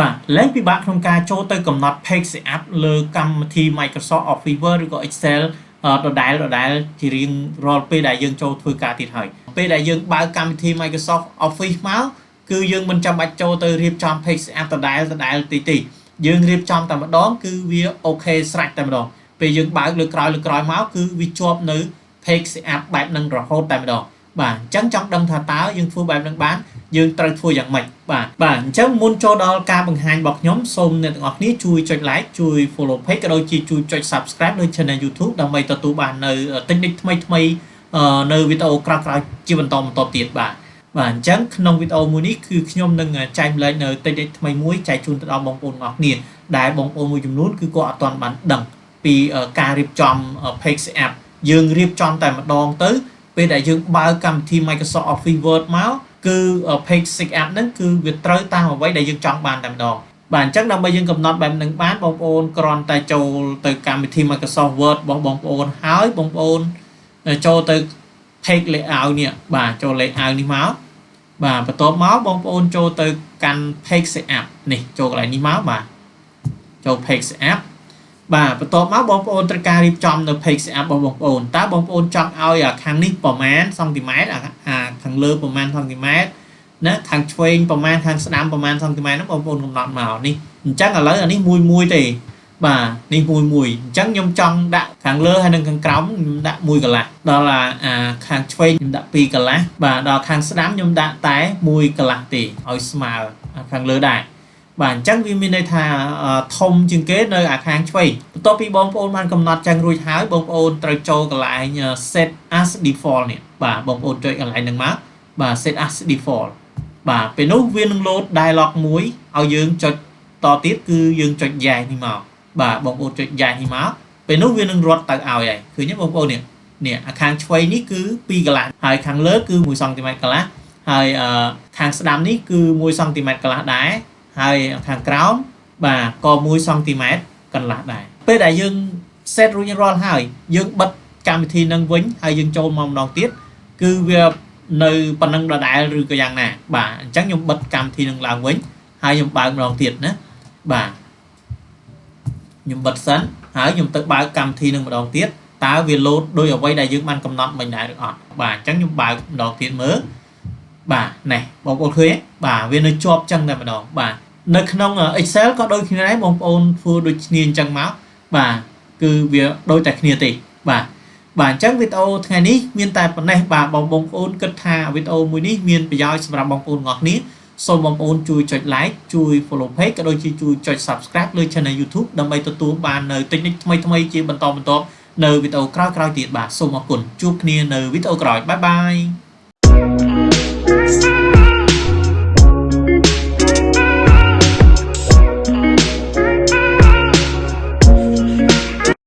បាទលេខពិបាកក្នុងការចូលទៅកំណត់ page setup លើកម្មវិធី Microsoft Office Word ឬក៏ Excel ដដែលជារៀងរាល់ពេលដែលយើងចូលធ្វើការទៀតហើយពេលដែលយើងបើកកម្មវិធី Microsoft Office មកគឺយើងមិនចាំបាច់ចូលទៅរៀបចំ page setup ដដែលទីយើងរៀបចំតែម្ដងគឺវាអូខេស្រេចតែម្ដងពេលយើងបើកលើក្រោយមកគឺវាជាប់នៅ page setup បែបហ្នឹងរហូតតែម្ដងបាទអញ្ចឹងចង់ដឹងថាតើយើងធ្វើបែបហ្នឹងបានយើងត្រូវធ្វើយ៉ាងម៉េចបាទអញ្ចឹងមុនចូលដល់ការបង្ហាញរបស់ខ្ញុំសូមអ្នកទាំងអស់គ្នាជួយចុច like ជួយ follow page ក៏ដូចជាជួយចុច subscribe លើ channel YouTube ដើម្បីទទួលបាននៅ technique ថ្មីនៅវីដេអូក្រោយៗជាបន្តទៀតបាទអញ្ចឹងក្នុងវីដេអូមួយនេះគឺខ្ញុំនឹងចែកម្លែកនៅ technique ថ្មីមួយចែកជូនទៅដល់បងប្អូនទាំងអស់គ្នាដែលបងប្អូនមួយចំនួនគឺគាត់អត់ទាន់បានដឹងពីការរៀបចំ page setup យើងរៀបចំតែម្ដងទៅពេលដែលយើងបើកកម្មវិធី Microsoft Office Word មកគឺ page setup ហ្នឹងគឺវាត្រូវតាមអ្វីដែលយើងចង់បានតែម្ដងបាទអញ្ចឹងដើម្បីយើងកំណត់បែបហ្នឹងបានបងប្អូនគ្រាន់តែចូលទៅកម្មវិធី Microsoft Word របស់បងប្អូនហើយបងប្អូនចូលទៅ page layout នេះបាទចូល layout នេះមកបាទបន្ទាប់មកបងប្អូនចូលទៅកាន់ page setup នេះចូលកន្លែងនេះមកបាទចូល page setup បាទបន្ទាប់មកបងប្អូនត្រូវការរៀបចំនៅ page setup របស់បងប្អូនតើបងប្អូនចង់ឲ្យខាងនេះប្រមាណសង់ទីម៉ែត្រខាងលើប្រមាណសង់ទីម៉ែត្រណាខាងឆ្វេងប្រមាណខាងស្ដាំប្រមាណសង់ទីម៉ែត្រហ្នឹងបងប្អូនកំណត់មកនេះអញ្ចឹងឥឡូវអានេះមួយទេបាទនេះមួយអញ្ចឹងខ្ញុំចង់ដាក់ខាងលើហើយនិងខាងក្រោមខ្ញុំដាក់1កន្លះដល់ខាងឆ្វេងខ្ញុំដាក់2កន្លះបាទដល់ខាងស្ដាំខ្ញុំដាក់តែ1កន្លះទេឲ្យស្មើខាងលើដែរបាទអញ្ចឹងវាមានន័យថាធំជាងគេនៅខាងឆ្វេងបន្ទាប់ពីបងប្អូនបានកំណត់ចឹងរួចហើយបងប្អូនត្រូវចូលកន្លែង set as default នេះបាទបងប្អូនចុចកន្លែងហ្នឹងមកបាទ set as default បាទពេលនោះវានឹង load dialog មួយឲ្យយើងចុចតទៀតគឺយើងចុច yes នេះមកបាទបងប្អូនចុច yes នេះមកពេលនោះវានឹងរត់ទៅឲ្យហើយឃើញទេបងប្អូននេះខាងឆ្វេងនេះគឺ2កន្លះហើយខាងលើគឺ1សង់ទីម៉ែត្រកន្លះហើយខាងស្ដាំនេះគឺ1សង់ទីម៉ែត្រកន្លះដែរហើយខាងក្រោមបាទក៏1សង់ទីម៉ែត្រកន្លះដែរពេលដែលយើង set រួចរាល់ហើយយើងបិទកម្មវិធីនឹងវិញហើយយើងចូលមកម្ដងទៀតគឺវានៅប៉ុណ្ណឹងដដែលឬក៏យ៉ាងណាបាទអញ្ចឹងខ្ញុំបិទកម្មវិធីនឹងឡើងវិញហើយខ្ញុំបើកម្ដងទៀតណាបាទខ្ញុំបិទសិនហើយខ្ញុំទៅបើកកម្មវិធីនឹងម្ដងទៀតតើវា load ដោយអ្វីដែលយើងបានកំណត់មិញដែរឬអត់បាទអញ្ចឹងខ្ញុំបើកម្ដងទៀតមើលបាទនេះបងប្អូនឃើញបាទវានៅជាប់ចឹងតែម្ដងបាទនៅក្នុង Excel ក៏ដូចគ្នាដែរបងប្អូនធ្វើដូចគ្នាអញ្ចឹងមកបាទគឺវាដូចតែគ្នាទេបាទអញ្ចឹងវីដេអូថ្ងៃនេះមានតែប៉ុណ្ណេះបាទបងប្អូនគិតថាវីដេអូមួយនេះមានប្រយោជន៍សម្រាប់បងប្អូនទាំងអស់គ្នាសូមបងប្អូនជួយចុច like ជួយ follow page ក៏ដូចជាជួយចុច subscribe លើ channel YouTube ដើម្បីទទួលបាននៅ technique ថ្មីជាបន្តនៅវីដេអូក្រោយៗទៀតបាទសូមអរគុណជួបគ្នានៅវីដេអូក្រោយបាយបាយ